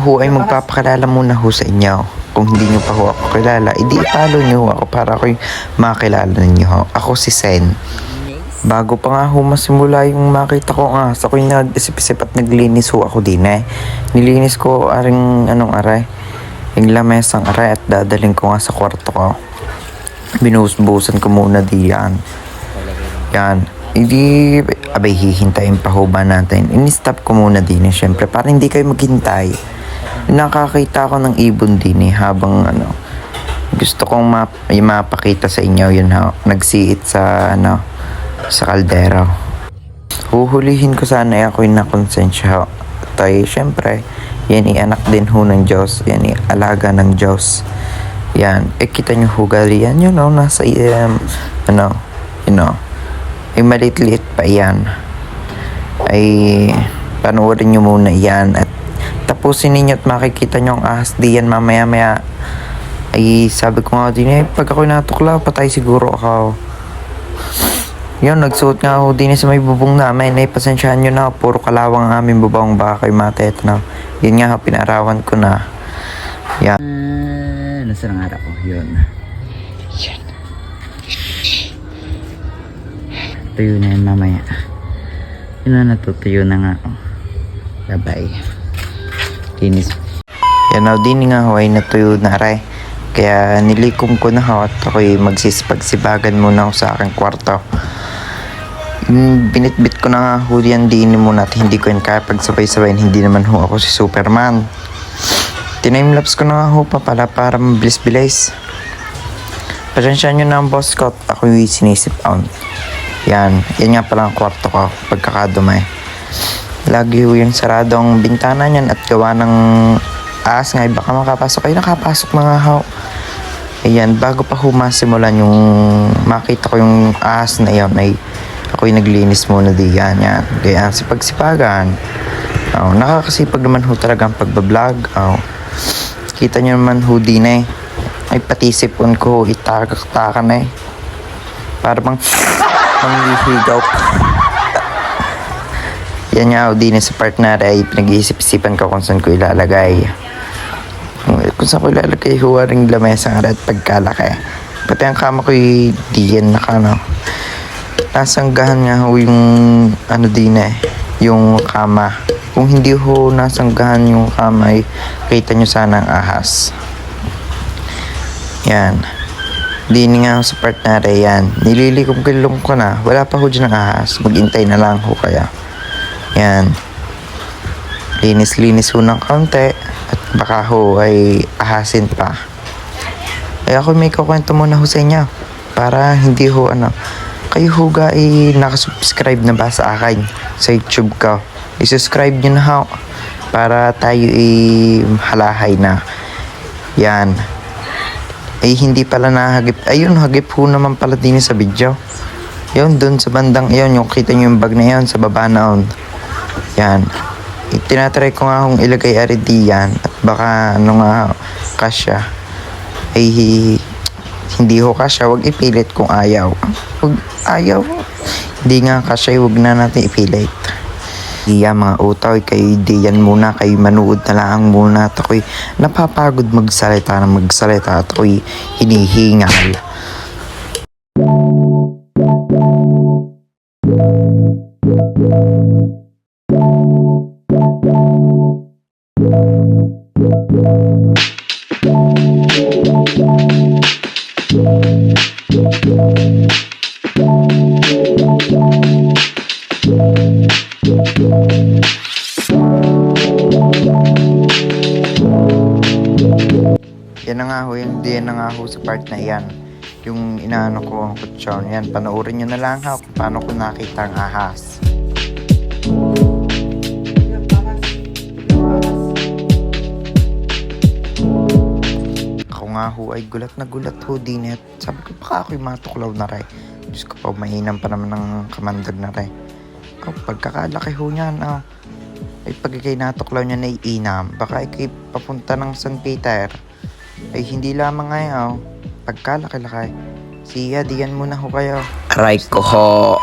ho ay magpapakilala muna ho sa inyo. Kung hindi nyo pa ho ako kilala, edi i-follow nyo ho ako para ako'y makilala ninyo ho. Ako si Sen. Bago pa nga ho masimula yung makita ko nga, sa ako'y nag-isip-isip at naglinis ho ako din eh. Nilinis ko aring aray, yung lamesang aray at dadaling ko nga sa kwarto ko. Binuhos-buhusan ko muna diyan. Yan. Hindi, abay hihintayin pa ho ba natin? In-stop ko muna din eh, syempre, para hindi kayo maghintay. Nakakita ko ng ibon din eh, habang gusto kong mapakita sa inyo yun ho. Nagsiit sa sa kaldero. Huhulihin ko sana eh, ako'y nakonsensya ho. Tayo, syempre, yan anak din ho ng Diyos. Yan alaga ng Diyos. Yan. Kita nyo hugali yan, nasa ay maliit-liit pa yan. Ay panoorin nyo muna yan at tapusin ninyo at makikita nyo ang ahas diyan mamaya-maya. Ay sabi ko nga din pag ako'y natuklaw, patay siguro ako. Yun, nagsuot nga ako din sa may bubong namin. Ay pasensyahan nyo na, puro kalawang ang aming bubong, baka kayo matet na. Yun nga, pinarawan ko na. Yan. Nasaan ang araw ko? Yun. Yan. Tuyo na yan mamaya. Yun na, natutuyo na nga. Bye-bye. Linis. Yan na, din nga ho ay natuyo na rin. Kaya nilikom ko na ho at ako'y magsisipagsibagan muna ho sa aking kwarto. Binitbit ko na nga ho yan din muna at hindi ko yan kaya pagsabay-sabayin. Hindi naman ho ako si Superman. Tinamelapse ko na nga ho pa pala para mabilis-bilis. Pasensya nyo na ang boss ko at ako'y sinisip out. Yan nga pala ang kwarto ko pagkakadumay. Lagi ho yung saradong bintana niyan at gawa ng ahas nga, baka makapasok. Ay nakapasok na nga ho. Ayan, bago pa ho masimulan yung makita ko yung ahas na yun ay ako'y naglinis muna diyan. Yan, kaya sipagsipagan. Nakakasipag naman ho talaga ang pagbablog. Kita nyo naman ho din eh. Ay pati sipon ko itakak-taka na eh. Para bang manglihigaw. Yan nga, din sa part na ay pinag-iisip-isipan ko kung saan ko ilalagay. Kung saan ko ilalagay huwaring lamesa nga at pagkalaki. Pati ang kama ko diyan nasanggahan nga ho yung din eh, yung kama. Kung hindi ho nasanggahan yung kama ay kita nyo sana ang ahas. Yan. Din nga sa part na rin yan. Nililikom ko na. Wala pa ho dyan ang ahas. Maghintay na lang ho kaya. Yan. Linis-linis ho ng kaunti. At baka ho ay ahasin pa. Ay ako may kukwento muna ho sa inyo. Para hindi ho kayo ho ay nakasubscribe na ba sa akin sa YouTube ko. I-subscribe nyo na ho. Para tayo halahay na. Yan. Ay hindi pala nahagip. Ayun, hagip ho naman pala din sa video. Yun, dun sa bandang iyon, yung kita nyo yung bag na yun sa baba na on. Yan. Tinatry ko nga kung ilagay aridiyan at baka kasya. Ay hindi ho kasya, wag ipilit kung ayaw. Wag ayaw. Hindi nga kasya, wag na natin ipilit. Iya mga utaw, kayo diyan muna, kayo manood na lang muna at ako'y napapagod magsalita at ako'y hinihingal. Yan na nga ho, yan na nga ho sa part na yan. Yung inaano ko ang kutsyon. Yan, panoorin nyo na lang ha kung paano ko nakita ang ahas. Ako nga ho ay gulat na gulat ho din at sabi ko baka ako'y matuklaw na rin. Diyos ko pa, mahinam pa naman ng kamandag na rin. Pagkakalaki ho niyan, ay pag ikay natuklaw niya na iinam, baka ikay papunta ng San Peter. Ay hindi lamang ngayon, pagkalaki-laki. Siya, diyan muna ho kayo. Aray ko ho.